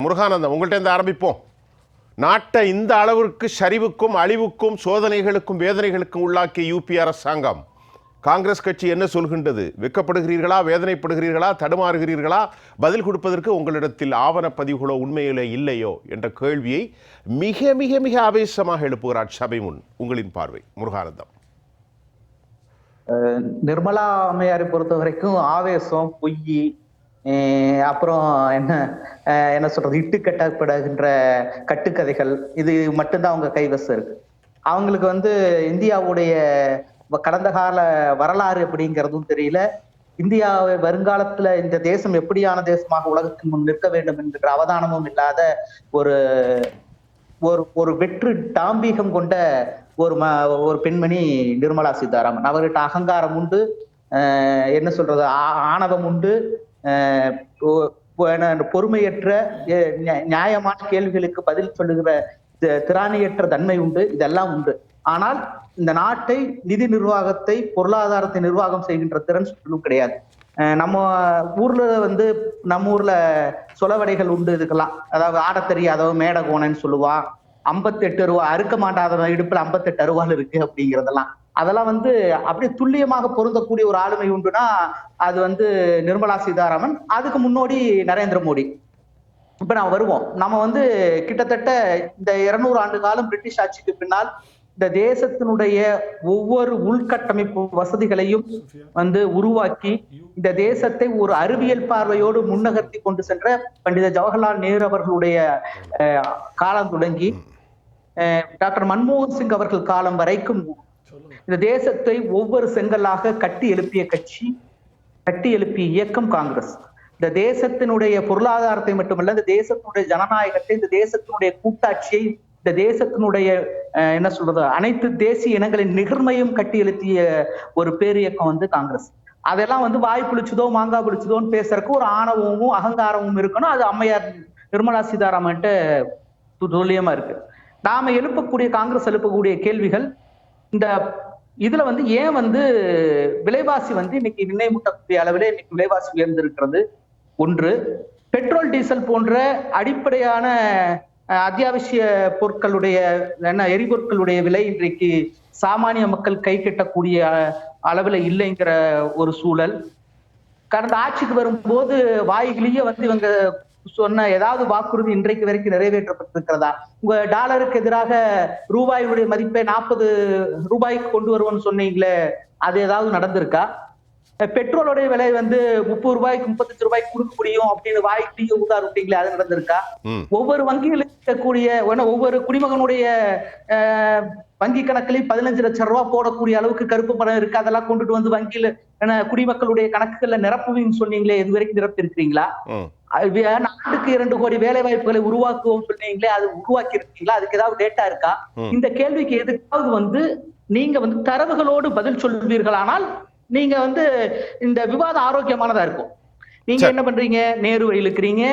முருகானந்தம், உங்கள்கிட்ட இருந்து ஆரம்பிப்போம். நாட்டை இந்த அளவிற்கு சரிவுக்கும் அழிவுக்கும் சோதனைகளுக்கும் வேதனைகளுக்கும் உள்ளாக்கிய யூபி அரசாங்கம், காங்கிரஸ் கட்சி என்ன சொல்கின்றது? வெட்கப்படுகிறீர்களா, வேதனைப்படுகிறீர்களா, தடுமாறுகிறீர்களா? பதில் கொடுப்பதற்கு உங்களிடத்தில் ஆவணப்பதிவுகளோ உண்மையிலே இல்லையோ என்ற கேள்வியை மிக மிக மிக ஆவேசமாக எழுப்புகிறார் சபை முன். உங்களின் பார்வை முருகானந்தம். நிர்மலா அம்மையாரை பொறுத்த வரைக்கும் ஆவேசம், பொய், அப்புறம் என்ன சொல்றது, இட்டு கட்டப்படுகின்ற கட்டுக்கதைகள், இது மட்டும்தான் அவங்க கைவசம் இருக்கு. அவங்களுக்கு இந்தியாவுடைய கடந்த கால வரலாறு எப்படிங்கிறதும் தெரியல. இந்தியாவை வருங்காலத்துல இந்த தேசம் எப்படியான தேசமாக உலகத்தின் முன் நிற்க வேண்டும் என்கிற அவதானமும் இல்லாத ஒரு ஒரு வெற்று டாம்பீகம் கொண்ட ஒரு பெண்மணி நிர்மலா சீதாராமன். அவர்கிட்ட அகங்காரம் உண்டு, என்ன சொல்றது, ஆணவம் உண்டு, பொறுமையற்ற நியாயமான கேள்விகளுக்கு பதில் சொல்லுகிற திராணியற்ற தன்மை உண்டு. இதெல்லாம் உண்டு. ஆனால் இந்த நாட்டை, நிதி நிர்வாகத்தை, பொருளாதாரத்தை நிர்வாகம் செய்கின்ற திறன் சுற்றும் கிடையாது. நம்ம ஊர்ல சொலவடைகள் உண்டு இதுக்கெல்லாம். அதாவது ஆட தெரியாதவன் மேட கோணன்னு சொல்லுவான். 58 ரூபா அறுக்க மாட்டாதவன் இடுப்புல 58 அருவாள் இருக்கு அப்படிங்கிறதெல்லாம். அதெல்லாம் அப்படியே துல்லியமாக பொருந்தக்கூடிய ஒரு ஆளுமை உண்டுன்னா அது நிர்மலா சீதாராமன். அதுக்கு முன்னோடி நரேந்திர மோடி. இப்ப நான் வருவோம். நம்ம கிட்டத்தட்ட இந்த 200 ஆண்டு காலம் பிரிட்டிஷ் ஆட்சிக்கு பின்னால் இந்த தேசத்தினுடைய ஒவ்வொரு உள்கட்டமைப்பு வசதிகளையும் உருவாக்கி இந்த தேசத்தை ஒரு அறிவியல் பார்வையோடு முன்னகர்த்தி கொண்டு சென்ற பண்டித ஜவஹர்லால் நேரு அவர்களுடைய காலம் தொடங்கி டாக்டர் மன்மோகன் சிங் அவர்கள் காலம் வரைக்கும் இந்த தேசத்தை ஒவ்வொரு செங்கலாக கட்டி எழுப்பிய கட்சி, கட்டி எழுப்பிய இயக்கம் காங்கிரஸ். இந்த தேசத்தினுடைய பொருளாதாரத்தை மட்டுமல்ல, இந்த தேசத்தினுடைய ஜனநாயகத்தை, இந்த தேசத்தினுடைய கூட்டாட்சியை, இந்த தேசத்தினுடைய என்ன சொல்றது, அனைத்து தேசிய இனங்களின் நிகர்மையும் கட்டி எழுப்பிய ஒரு பேரியக்கம் காங்கிரஸ். அதெல்லாம் வாய் புளிச்சதோ மாங்காய் புளிச்சதோன்னு பேசுறதுக்கு ஒரு ஆணவமும் அகங்காரமும் இருக்கணும். அது அம்மையார் நிர்மலா சீதாராமன் துல்லியமா இருக்கு. நாம காங்கிரஸ் எழுப்பக்கூடிய கேள்விகள், இந்த இதுல ஏன் விலைவாசி இன்னைக்கு நிர்ணயிமுட்டக்கூடிய அளவிலே இன்னைக்கு விலைவாசி உயர்ந்திருக்கிறது. ஒன்று, பெட்ரோல் டீசல் போன்ற அடிப்படையான அத்தியாவசிய பொருட்களுடைய எரிபொருட்களுடைய விலை இன்றைக்கு சாமானிய மக்கள் கை கட்டக்கூடிய அளவுல இல்லைங்கிற ஒரு சூழல். கடந்த ஆட்சிக்கு வரும்போது வாய்கிலேயே இவங்க சொன்ன ஏதாவது வாக்குறுதி இன்றைக்கு வரைக்கும் நிறைவேற்றப்பட்டிருக்கிறதா? உங்க டாலருக்கு எதிராக ரூபாயுடைய மதிப்பை 40 ரூபாய்க்கு கொண்டு வருவோம்னு சொன்னீங்களே, அது ஏதாவது நடந்திருக்கா? பெட்ரோலுடைய விலை 30 ரூபாய்க்கு 35 ரூபாய்க்கு கொடுக்க முடியும் அப்படின்னு வாய்க்கு ஊதார் விட்டீங்களே, அது நடந்திருக்கா? ஒவ்வொரு வங்கிகளுக்கு இருக்கக்கூடிய ஒவ்வொரு குடிமகனுடைய வங்கி கணக்கிலையும் 15 லட்சம் ரூபாய் போடக்கூடிய அளவுக்கு கருப்பு பணம் இருக்கு. அதெல்லாம் கொண்டுட்டு வங்கியில குடிமக்களுடைய கணக்குகள்ல நிரப்புவீங்கன்னு சொன்னீங்களே, இது வரைக்கும் நிரப்பி இருக்கிறீங்களா? நாட்டுக்கு 2 கோடி வேலை வாய்ப்புகளை உருவாக்குவோம் சொன்னீங்களே, அது உருவாக்கி இருக்கீங்களா? அதுக்கு ஏதாவது டேட்டா இருக்கா? இந்த கேள்விக்கு எதுக்காவது நீங்க தரவுகளோடு பதில் சொல்வீர்களானால் நீங்க இந்த விவாதம் ஆரோக்கியமானதா இருக்கும். நீங்க என்ன பண்றீங்க? நேரு இழுக்கிறீங்க.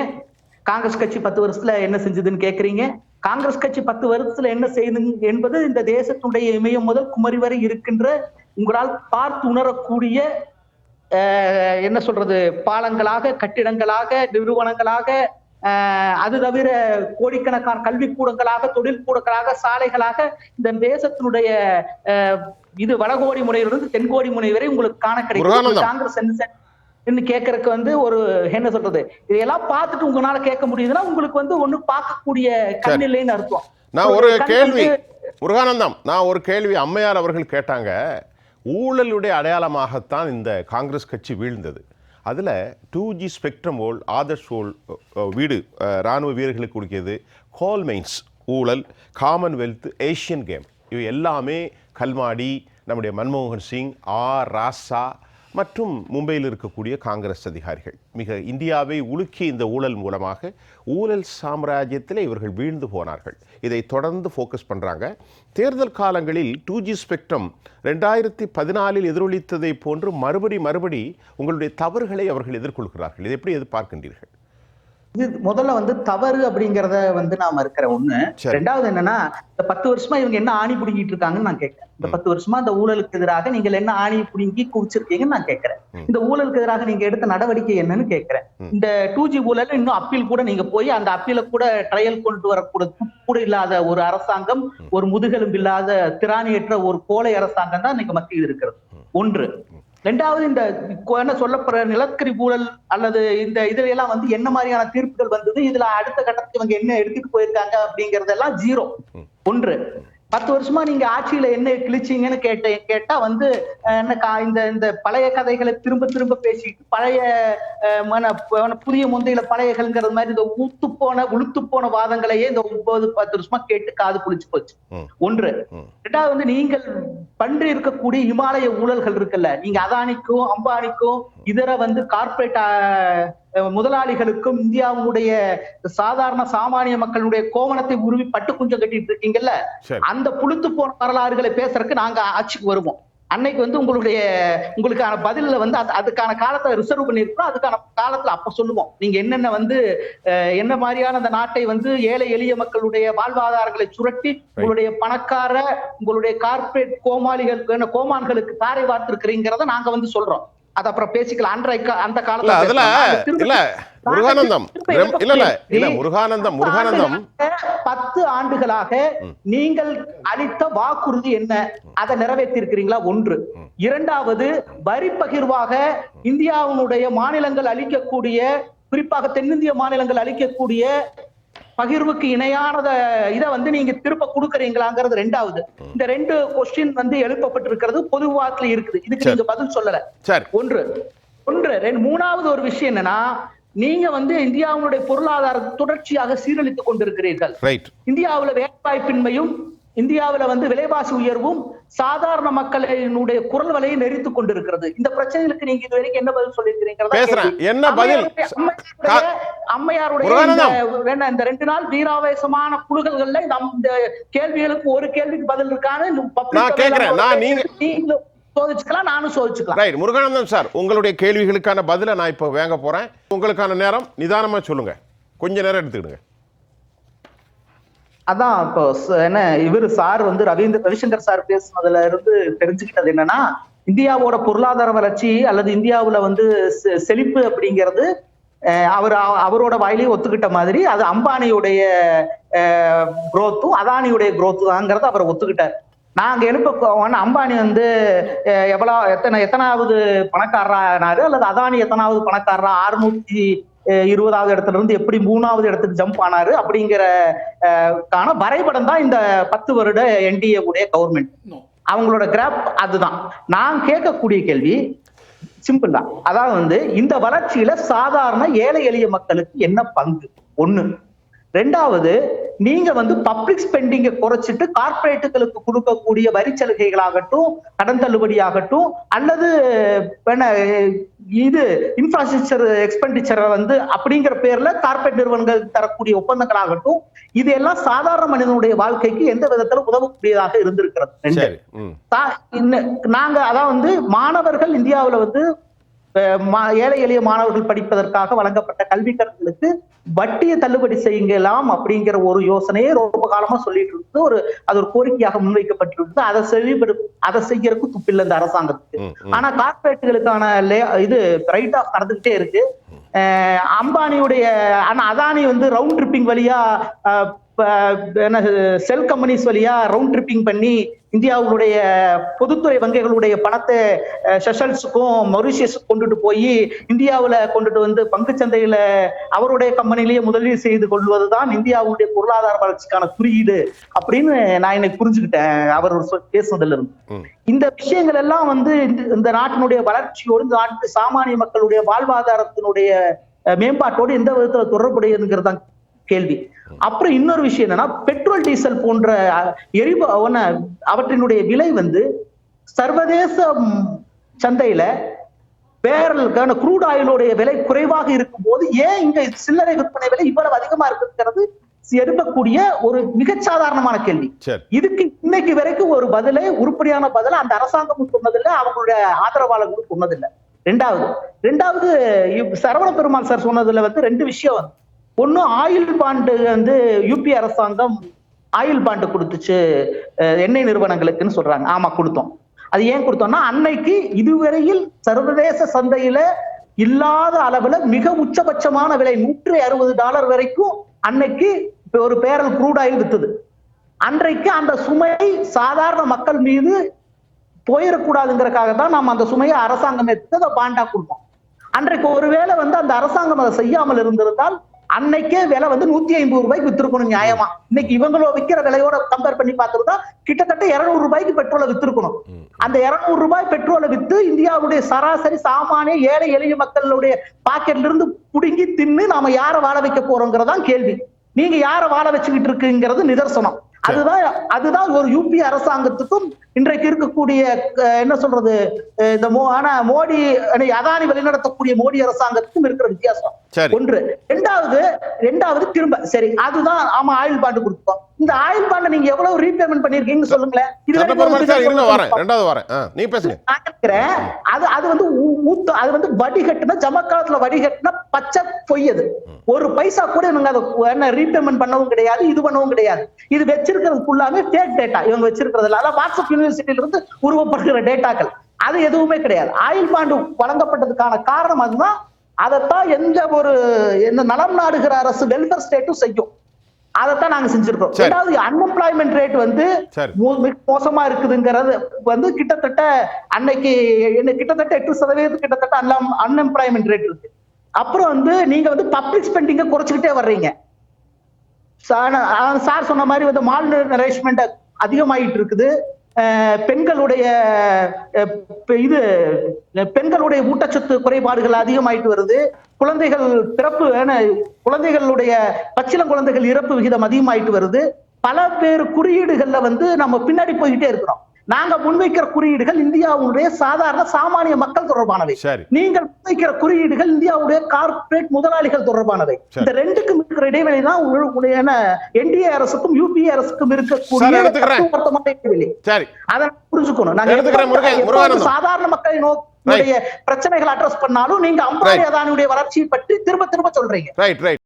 காங்கிரஸ் கட்சி 10 வருஷத்துல என்ன செஞ்சதுன்னு கேக்குறீங்க. காங்கிரஸ் கட்சி 10 வருஷத்துல என்ன செய்யுது என்பது இந்த தேசத்துடைய இமயம் முதல் குமரி வரை இருக்கின்ற உங்களால் பார்த்து உணரக்கூடிய என்ன சொல்றது, பாலங்களாக, கட்டிடங்களாக, நிறுவனங்களாக, அது தவிர கோடிக்கணக்கான கல்விக்கூடங்களாக, தொழில்கூடங்களாக, சாலைகளாக இந்த தேசத்தினுடைய இது வடகோடி முனையிலிருந்து தென்கோடி முனை வரை உங்களுக்கு காண கிடைக்கும். காங்கிரஸ் என்ன கேட்கறதுக்கு ஒரு என்ன சொல்றது, இதையெல்லாம் பார்த்துட்டு உங்களால கேட்க முடியுதுன்னா உங்களுக்கு ஒண்ணு பார்க்கக்கூடிய கண் இல்லைன்னு அர்த்தம். நான் ஒரு கேள்வி முருகானந்தம், நான் ஒரு கேள்வி அம்மையார் அவர்கள் கேட்டாங்க. ஊழலுடைய அடையாளமாகத்தான் இந்த காங்கிரஸ் கட்சி வீழ்ந்தது. அதில் 2G ஸ்பெக்ட்ரம் ஓல், ஆதர்ஷ் ஓல் வீடு இராணுவ வீரர்களுக்கு கொடுக்கியது, கோல் மைன்ஸ் ஊழல், காமன்வெல்த், ஏஷியன் கேம், இவை எல்லாமே கல்மாடி, நம்முடைய மன்மோகன் சிங், ராசா மற்றும் மும்பையில் இருக்கக்கூடிய காங்கிரஸ் அதிகாரிகள் மிக இந்தியாவை உலுக்கிய இந்த ஊழல் மூலமாக ஊழல் சாம்ராஜ்யத்தில் இவர்கள் வீழ்ந்து போனார்கள். இதை தொடர்ந்து ஃபோக்கஸ் பண்ணுறாங்க. தேர்தல் காலங்களில் 2G ஸ்பெக்ட்ரம் 2014 எதிரொலித்ததை போன்று மறுபடி உங்களுடைய தவறுகளை அவர்கள் எதிர்கொள்கிறார்கள். இதை எப்படி எதிர்பார்க்கின்றீர்கள்? இது முதல்ல வந்து தவறு அப்படிங்கறத வந்து நான் மறுக்கிறேன் ஒண்ணு. சரி. ரெண்டாவது என்னன்னா, இந்த 10 வருஷமா இவங்க என்ன ஆணி புடுங்கிட்டு இருக்காங்கன்னு நான் கேட்கிறேன். இந்த 10 வருஷமா இந்த ஊழலுக்கு எதிராக நீங்கள் என்ன ஆணி புடுங்கி குவிச்சிருக்கீங்கன்னு நான் கேட்கிறேன். இந்த ஊழலுக்கு எதிராக நீங்க எடுத்த நடவடிக்கை என்னன்னு கேட்கிறேன். இந்த 2G ஊழல் இன்னும் அப்பீல் கூட நீங்க போய் அந்த அப்பீல கூட ட்ரையல் கொண்டு வரக்கூட கூட இல்லாத ஒரு அரசாங்கம், ஒரு முதுகெலும்பு இல்லாத திராணியற்ற ஒரு கோழை அரசாங்கம் தான் இன்னைக்கு மத்தியில் இருக்கிறது. ஒன்று. ரெண்டாவது, இந்த என்ன சொல்லப்படுற நிலக்கரி ஊழல் அல்லது இந்த இதுல எல்லாம் வந்து என்ன மாதிரியான தீர்ப்புகள் வந்தது, இதுல அடுத்த கட்டத்துக்கு இவங்க என்ன எடுத்துட்டு போயிருக்காங்க அப்படிங்கறதெல்லாம் 0. ஒன்று. 10 வருஷமா நீங்க ஆட்சியில என்ன கிழிச்சீங்கன்னு கேட்டா வந்து இந்த இந்த பழைய கதைகளை திரும்ப திரும்ப பேசிட்டு பழைய புதிய முந்தையில பழையகள்ங்கிறது மாதிரி இந்த உளுத்து போன வாதங்களையே இந்த 9-10 வருஷமா கேட்டு காது புளிச்சு போச்சு. ஒன்று. ரெண்டாவது வந்து நீங்கள் பன்றி இருக்கக்கூடிய இமாலய ஊழல்கள் இருக்குல்ல, நீங்க அதானிக்கும் அம்பானிக்கும் இதர வந்து கார்பரேட் முதலாளிகளுக்கும் இந்தியாவுடைய சாதாரண சாமானிய மக்களுடைய கோவணத்தை உருவி பட்டு குஞ்சம் கட்டிட்டு இருக்கீங்கல்ல, அந்த புளுத்து போன வரலாறுகளை பேசுறதுக்கு நாங்க ஆட்சிக்கு வருவோம். அன்னைக்கு வந்து உங்களுக்கான பதில வந்து அதுக்கான காலத்தை ரிசர்வ் பண்ணிருக்கோம். அதுக்கான காலத்துல அப்ப சொல்லுவோம் நீங்க என்னென்ன வந்து என்ன மாதிரியான அந்த நாட்டை வந்து ஏழை எளிய மக்களுடைய வாழ்வாதாரங்களை சுரட்டி உங்களுடைய பணக்கார உங்களுடைய கார்பரேட் கோமான்களுக்கு தாரை வார்த்திருக்கிறீங்கிறத நாங்க வந்து சொல்றோம். அது அப்புறம் பேசிக்கலாம். அந்த காலத்துல முருகானந்தம் 10 ஆண்டுகளாக நீங்கள் அளித்த வாக்குறுதி என்ன, அதை நிறைவேற்றி இருக்கிறீங்களா? ஒன்று. இரண்டாவது, வரி பகிர்வாக இந்தியாவுடைய மாநிலங்கள் அளிக்கக்கூடிய, குறிப்பாக தென்னிந்திய மாநிலங்கள் அளிக்கக்கூடிய பகிர்வுக்கு இணையானத இதை வந்து நீங்க திருப்ப கொடுக்கறீங்களாங்கிறது ரெண்டாவது. இந்த 2 கொஸ்டின் வந்து எழுப்பப்பட்டிருக்கிறது, பொது விவாதத்துல இருக்குது. இதுக்கு நீங்க பதில் சொல்லல. ஒன்று. மூணாவது ஒரு விஷயம் என்னன்னா, நீங்க வந்து இந்தியாவுடைய பொருளாதார தொடர்ச்சியாக சீரழித்துக் கொண்டிருக்கிறீர்கள். இந்தியாவுல வேலைவாய்ப்பின்மையும் இந்தியாவில வந்து விலைவாசி உயர்வும் சாதாரண மக்களினுடைய குரல் வலையை நெறித்துக் கொண்டிருக்கிறது. இந்த பிரச்சனைகளுக்கு நீங்க இதுவரைக்கும் என்ன பதில் சொல்லியிருக்கிறீங்க? அம்மையாருடைய இந்த 2 நாள் வீராவேசமான குழுக்கள்ல இந்த கேள்விகளுக்கு ஒரு கேள்விக்கு பதில் இருக்கான்னு சோதிச்சுக்கலாம், நானும் சோதிச்சுக்கலாம். முருகானந்தம் சார், உங்களுடைய கேள்விகளுக்கான பதில நான் இப்ப வாங்க போறேன். உங்களுக்கான நேரம் நிதானமா சொல்லுங்க, கொஞ்ச நேரம் எடுத்துக்கிடுங்க. அதான் இப்போ என்ன இவரு சார் வந்து ரவிசங்கர் சார் பேசுனதுல இருந்து தெரிஞ்சுக்கிட்டது என்னன்னா, இந்தியாவோட பொருளாதார வளர்ச்சி அல்லது இந்தியாவுல வந்து செழிப்பு அப்படிங்கிறது அவரோட வாயிலேயே ஒத்துக்கிட்ட மாதிரி அது அம்பானியுடைய குரோத்தும் அதானியுடைய குரோத்து தாங்கிறத அவர் ஒத்துக்கிட்டார். நாங்க அம்பானி வந்து எத்தனாவது பணக்காரரா ஆனாரு அல்லது அதானி எத்தனாவது பணக்காரரா 620வது இடத்துல இருந்து எப்படி 3வது இடத்துக்கு ஜம்ப் ஆனாரு அப்படிங்கிற வரைபடம் தான் இந்த 10 வருட என்டிஏ உடைய கவர்மெண்ட். அவங்களோட கிராப் அதுதான். நான் கேட்கக்கூடிய கேள்வி சிம்பிள் தான். அதாவது வந்து இந்த வளர்ச்சியில சாதாரண ஏழை எளிய மக்களுக்கு என்ன பங்கு? ஒண்ணு. ரெண்டாவது, நீங்க வந்து பப்ளிக் ஸ்பெண்டிங்கை குறைச்சிட்டு கார்பரேட்டுகளுக்கு கொடுக்கக்கூடிய வரி சலுகைகளாகட்டும், கடன் தள்ளுபடி ஆகட்டும், அல்லது இது இன்ஃப்ராஸ்ட்ரக்சர் எக்ஸ்பெண்டிச்சரை வந்து அப்படிங்கிற பேர்ல கார்பரேட் நிறுவனங்கள் தரக்கூடிய ஒப்பந்தங்களாகட்டும், இது எல்லாம் சாதாரண மனிதனுடைய வாழ்க்கைக்கு எந்த விதத்துல உதவக்கூடியதாக இருந்திருக்கிறது. நாங்க அதான் வந்து மாணவர்கள் இந்தியாவில வந்து ஏழை எளிய மாணவர்கள் படிப்பதற்காக வழங்கப்பட்ட கல்வி கடன்களுக்கு வட்டியை தள்ளுபடி செய்யலாம் அப்படிங்கிற ஒரு யோசனையை ரொம்ப காலமா சொல்லிட்டு இருந்து அது ஒரு கோரிக்கையாக முன்வைக்கப்பட்டிருக்கு. அதை செய்யறதுக்கு துப்பில்லை இந்த அரசாங்கத்துக்கு. ஆனா கார்பரேட்டுகளுக்கான இது ரைட் ஆஃப் நடந்துகிட்டே இருக்கு. அம்பானியுடைய அதானி வந்து ரவுண்ட் ட்ரிப்பிங் வழியா செல் கம்பெனிஸ் வழியா ரவுண்ட் ட்ரிப்பிங் பண்ணி இந்தியாவுடைய பொதுத்துறை வங்கிகளுடைய பணத்தை செஷல்ஸுக்கும் மொரிஷியஸுக்கும் கொண்டுட்டு போய் இந்தியாவுல கொண்டுட்டு வந்து பங்கு சந்தையில அவருடைய கம்பெனிலேயே முதலீடு செய்து கொள்வதுதான் இந்தியாவுடைய பொருளாதார வளர்ச்சிக்கான குறியீடு அப்படின்னு நான் இன்னைக்கு புரிஞ்சுக்கிட்டேன் அவர் பேசுனதுல இருந்து. இந்த விஷயங்கள் எல்லாம் வந்து இந்த நாட்டினுடைய வளர்ச்சியோடு இந்த நாட்டு சாமானிய மக்களுடைய வாழ்வாதாரத்தினுடைய மேம்பாட்டோடு எந்த விதத்துல தொடர்புடையதுங்கிறது தான் கேள்வி. அப்புறம் இன்னொரு விஷயம் என்னன்னா, பெட்ரோல் டீசல் போன்ற அவற்றினுடைய விலை வந்து சர்வதேச சந்தையில பேரலுக்கான குரூட் ஆயிலுடைய விலை குறைவாக இருக்கும் போது ஏன் இங்க சில்லறை விற்பனை விலை இவ்வளவு அதிகமா இருக்குங்கிறது எழுப்பக்கூடிய ஒரு மிக சாதாரணமான கேள்வி. இதுக்கு இன்னைக்கு வரைக்கும் ஒரு பதிலை, உருப்படியான பதில அந்த அரசாங்கமும் சொன்னதில்லை, அவங்களுடைய ஆதரவாளர்களும் சொன்னதில்லை. ரெண்டாவது சரவண பெருமாள் சார் சொன்னதுல வந்து 2 விஷயம் வந்து ஒண்ணு ஆயில் பாண்டு வந்து யூபி அரசாங்கம் ஆயில் பாண்டு கொடுத்துச்சு எண்ணெய் நிறுவனங்களுக்குன்னு சொல்றாங்க. ஆமா கொடுத்தோம். அது ஏன் கொடுத்தோம்னா அன்னைக்கு இதுவரையில் சர்வதேச சந்தையில இல்லாத அளவுல மிக உச்சபட்சமான விலை $160 வரைக்கும் அன்னைக்கு ஒரு பேரல் க்ரூட் ஆயில் வித்துது. அன்றைக்கு அந்த சுமை சாதாரண மக்கள் மீது போயிடக்கூடாதுங்கிறதுக்காக தான் நம்ம அந்த சுமையை அரசாங்கம் எடுத்து அதை பாண்டா கொடுப்போம். அன்றைக்கு ஒருவேளை வந்து அந்த அரசாங்கம் அதை செய்யாமல் இருந்திருந்தால் அன்னைக்கே விலை வந்து $150 வித்திருக்கணும் நியாயமா. இன்னைக்கு இவங்களோ விற்கிற விலையோட கம்பேர் பண்ணி பார்த்துருந்தா கிட்டத்தட்ட $200 பெட்ரோலை வித்திருக்கணும். அந்த $200 பெட்ரோலை வித்து இந்தியாவுடைய சராசரி சாமானிய ஏழை எளிய மக்களுடைய பாக்கெட்ல இருந்து புடுங்கி தின்னு நாம யாரை வாழ வைக்க போறோங்கிறதான் கேள்வி. நீங்க யாரை வாழ வச்சுக்கிட்டு இருக்குங்கிறது நிதர்சனம். அதுதான் ஒரு யூபி அரசாங்கத்துக்கும் இன்றைக்கு இருக்கக்கூடிய என்ன சொல்றது இந்த மோடி அதானி வழிநடத்தக்கூடிய மோடி அரசாங்கத்துக்கும் இருக்கிற வித்தியாசம் ஒன்று. ரெண்டாவது திரும்ப சரி அதுதான் ஆமா ஆயில் பாண்டு கொடுத்தோம். இந்த ஆயில் பாண்டை நீங்க எவ்வளவு ரீபேமெண்ட் பண்ணிருக்கீங்கன்னு சொல்லுங்களேன். அது வந்து வடிகட்டுன ஜமக்காலத்துல வடிகட்டுன பச்சை பொய். அது ஒரு பைசா கூட இவங்க அதை ரீபேமெண்ட் பண்ணவும் கிடையாது, இது பண்ணவும் கிடையாது. இது வச்சிருக்கிறது ஃபுல்லாமே ஃபேக் டேட்டா. இவங்க வச்சிருக்கிறதுல வாட்ஸ்அப் யூனிவர்சிட்டியில இருந்து உருவப்படுகிற டேட்டாக்கள் அது எதுவுமே கிடையாது. ஆயில் பாண்டு வழங்கப்பட்டதுக்கான காரணம் அதுதான். அதைத்தான் எந்த நலம் நாடுகிற அரசு வெல்ஃபேர் ஸ்டேட்டும் செய்யும். அதைத்தான் நாங்க செஞ்சிருக்கோம். ரெண்டாவது அன்எம்ப்ளாய்மெண்ட் ரேட் வந்து மோசமா இருக்குதுங்கிறது வந்து கிட்டத்தட்ட அன்னைக்கு கிட்டத்தட்ட 8% கிட்டத்தட்ட அன்எம்ப்ளாய்மெண்ட் ரேட் இருக்கு. அப்புறம் வந்து நீங்க வந்து பப்ளிக் ஸ்பெண்டிங்க குறைச்சிக்கிட்டே வர்றீங்க. சார் சொன்ன மாதிரி வந்து மால் நரிஷ்மெண்ட் அதிகமாயிட்டு இருக்குது. பெண்களுடைய ஊட்டச்சத்து குறைபாடுகள் அதிகமாயிட்டு வருது. குழந்தைகளுடைய பச்சிளம் குழந்தைகள் இறப்பு விகிதம் அதிகமாயிட்டு வருது. பல பேர் குறியீடுகள்ல வந்து நம்ம பின்னாடி போய்கிட்டே இருக்கிறோம். நாங்க முன்வைக்கிற குறியீடுகள் இந்தியாவுடைய சாதாரண சாமானிய மக்கள் தொடர்பானவை. நீங்கள் முன்வைக்கிற குறியீடுகள் இந்தியாவுடைய கார்ப்பரேட் முதலாளிகள் தொடர்பானவை. இந்த ரெண்டுக்கும் இருக்கிற இடைவெளி தான் என்டிஏ அரசுக்கும் யூபிஏ அரசுக்கும் இருக்கக்கூடிய இடைவெளி. அதை புரிஞ்சுக்கணும். நாங்க சாதாரண மக்களை நோக்கிய பிரச்சனைகளை அட்ரஸ் பண்ணாலும் நீங்க அம்பானி அதானியுடைய வளர்ச்சியை பற்றி திரும்ப திரும்ப சொல்றீங்க.